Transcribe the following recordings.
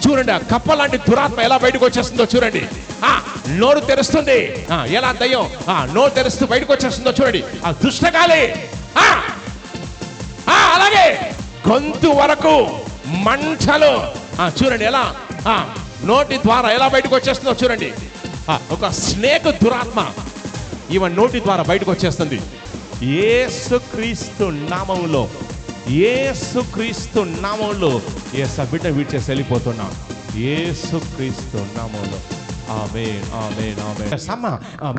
చూడండి, ఆ కప్ప లాంటి దురాత్మ ఎలా బయటకు వచ్చేస్తుందో చూడండి. నోరు తెరుస్తుంది. ఎలా దయ్యం నోరు తెరుస్తూ బయటకు వచ్చేస్తుందో చూడండి. ఆ దుష్టగాలి అలాగే గొంతు వరకు మంటలు. చూడండి ఎలా నోటి ద్వారా ఎలా బయటకు వచ్చేస్తుందో చూడండి. ఒక స్నేక్ దురాత్మ ఈవెన్ నోటి ద్వారా బయటకు వచ్చేస్తుంది. యేసుక్రీస్తు నామములో, యేసుక్రీస్తు నామములో బిడ్డ విడిచేసి వెళ్ళిపోతున్నాం. యేసుక్రీస్తు నామములో. ఆమేన్, ఆమేన్, ఆమేన్. అమ్మ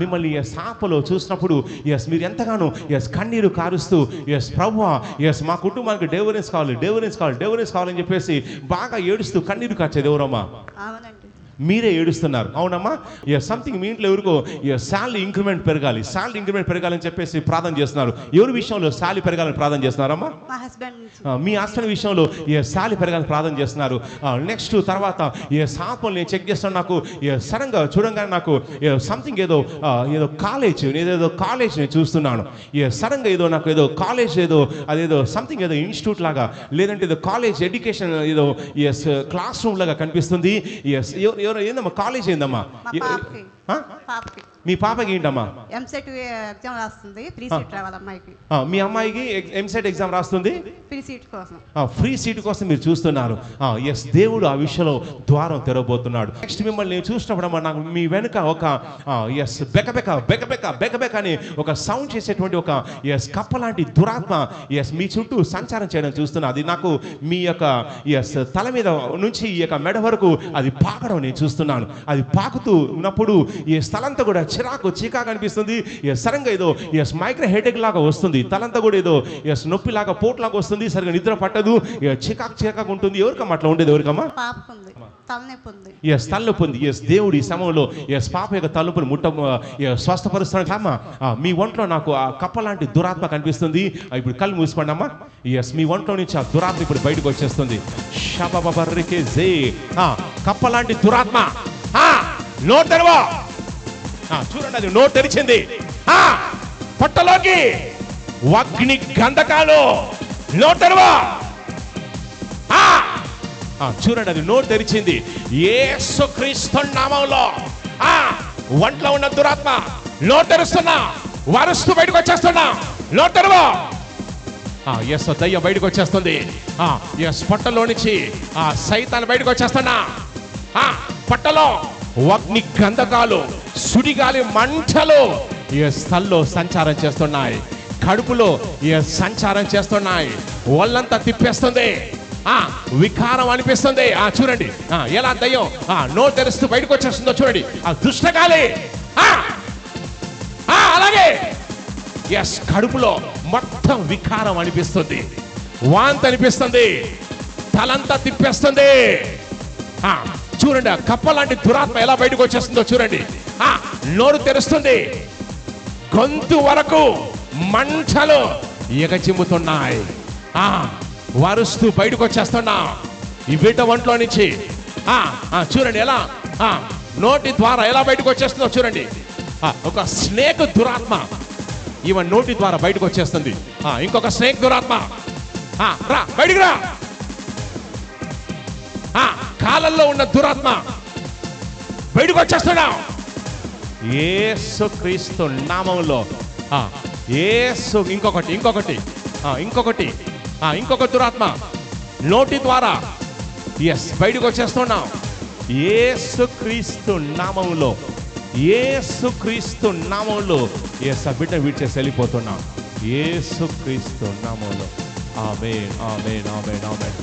మిమ్మల్ని సాపలో చూసినప్పుడు మీరు ఎంతగానో కన్నీరు కారుస్తూ ప్రభువా మా కుటుంబానికి డెలివరెన్స్ కావాలి, డెలివరెన్స్ కావాలి, డెలివరెన్స్ కావాలని చెప్పేసి బాగా ఏడుస్తూ కన్నీరు కార్చేది ఎవరమ్మా? మీరే ఏడుస్తున్నారు, అవునమ్మా? సంథింగ్ మీ ఇంట్లో ఎవరికో శాలరీ ఇంక్రిమెంట్ పెరగాలి, శాలరీ ఇంక్రిమెంట్ పెరగాలని చెప్పేసి ప్రార్థన చేస్తున్నారు. ఎవరి విషయంలో శాలరీ పెరగాలని ప్రార్థన చేస్తున్నారమ్మా? మీ హస్బెండ్ విషయంలో శాలరీ పెరగాలని ప్రార్థన చేస్తున్నారు. నెక్స్ట్ తర్వాత సాపలు నేను చెక్ చేస్తాను, నాకు సడన్ గా చూడంగానే నాకు సంథింగ్ ఏదో కాలేజ్ నేను చూస్తున్నాను. సడన్ గా ఏదో నాకు ఏదో కాలేజ్ అదేదో సంథింగ్ ఏదో ఇన్స్టిట్యూట్ లాగా, లేదంటే ఏదో కాలేజ్ ఎడ్యుకేషన్ ఏదో క్లాస్ రూమ్ లాగా కనిపిస్తుంది. ఏందమ్మా కాలేజ్ ఏందమ్మా? మీ పాపకి ఏంటమ్మా? ఎంసెట్ ఎగ్జామ్ రాస్తుంది, ఫ్రీ సీట్ రావాలి అమ్మాయికి. మీ అమ్మాయికి ఎంసెట్ ఎగ్జామ్ రాస్తుంది, ఫ్రీ సీట్ కోసం. ఫ్రీ సీట్ కోసం మీరు చూస్తున్నారు. దేవుడు ఆ విషయంలో ద్వారం తెరవబోతున్నాడు. నెక్స్ట్ మిమ్మల్ని నేను చూసినప్పుడు నాకు మీ వెనుక ఒక బెకబెక అని ఒక సౌండ్ చేసేటువంటి ఒక కప్ప లాంటి దురాత్మ మీ చుట్టూ సంచారం చేయడం చూస్తున్నా. అది నాకు మీ యొక్క తల మీద నుంచి ఈ యొక్క మెడ వరకు అది పాకడం నేను చూస్తున్నాను. అది పాకుతూ ఉన్నప్పుడు ఈ స్థలంతా కూడా చికాకు అనిపిస్తుంది. సరంగా ఏదో మైగ్రేన్ హెడేక్ లాగా వస్తుంది. తలంతా కూడా ఏదో నొప్పిలాగా పోట్లాగా వస్తుంది. సరిగా నిద్ర పట్టదు, చికాకు ఉంటుంది. ఎవరికమ్మా అట్లా ఉండేది? ఎవరికమ్మా? తలనొప్పి ఉంది. దేవుడు ఈ సమయంలో పాప యొక్క తలనొప్పిని స్వస్థపరుస్తున్నాడు. మీ ఒంట్లో నాకు ఆ కప్ప లాంటి దురాత్మ కనిపిస్తుంది. ఇప్పుడు కళ్ళు మూసుకోండి అమ్మా. మీ ఒంట్లో నుంచి ఆ దురాత్మ ఇప్పుడు బయటకు వచ్చేస్తుంది. కప్ప లాంటి దురాత్మ నోట్ తెరవా. చూడండి, అది నోట్ తెరిచింది. పొట్టలోకి అగ్ని గంధకాలు. నోట్ తెరవా. చూడండి, అది నోట్ తెరిచింది. యేసుక్రీస్తు నామములో ఒంట్లో ఉన్న దురాత్మ నోట్ తెరుస్తున్నా, వరుస్తూ బయటకు వచ్చేస్తున్నా. నోట్ తెరవా. దయ్యం బయటకు వచ్చేస్తుంది. పొట్టలో నుంచి సైతాన్ బయటకు వచ్చేస్తున్నా. పొట్టలో అగ్ని గంధకాలు, సుడిగాలి మంటలు స్థల్లో సంచారం చేస్తున్నాయి. కడుపులో సంచారం చేస్తున్నాయి. ఒళ్ళంతా తిప్పేస్తుంది. వికారం అనిపిస్తుంది. చూడండి ఎలా దయ్యం నోరు తెరుస్తూ బయటకు వచ్చేస్తుందో చూడండి. ఆ దుష్టగాలి అలాగే కడుపులో మొత్తం వికారం అనిపిస్తుంది, వాంతి అనిపిస్తుంది, తలంతా తిప్పేస్తుంది. చూడండి, ఆ కప్ప లాంటి దురాత్మ ఎలా బయటకు వచ్చేస్తుందో చూడండి. నోరు తెరుస్తుంది. గొంతు వరకు మంటలు ఎగచిమ్ముతున్నాయి. వరుస్తూ బయటకు వచ్చేస్తున్నా ఈ బిడ్డ ఒంట్లో నుంచి. చూడండి ఎలా నోటి ద్వారా ఎలా బయటకు వచ్చేస్తుందో చూడండి. ఒక స్నేక్ దురాత్మ ఈవెన్ నోటి ద్వారా బయటకు వచ్చేస్తుంది. ఇంకొక స్నేక్ దురాత్మ రా బయటికి రా. కాలంలో ఉన్న దురాత్మ బయటకు వచ్చేస్తున్నా. యేసుక్రీస్తు నామములో ఇంకొక దురాత్మ నోటి ద్వారా బయటకు వచ్చేస్తున్నాం. యేసుక్రీస్తు నామములో, యేసుక్రీస్తు నామములో బిడ్డ విడిచేసి వెళ్ళిపోతున్నాం. యేసుక్రీస్తు నామములో. ఆమేన్, ఆమేన్, ఆమేన్, ఆమేన్.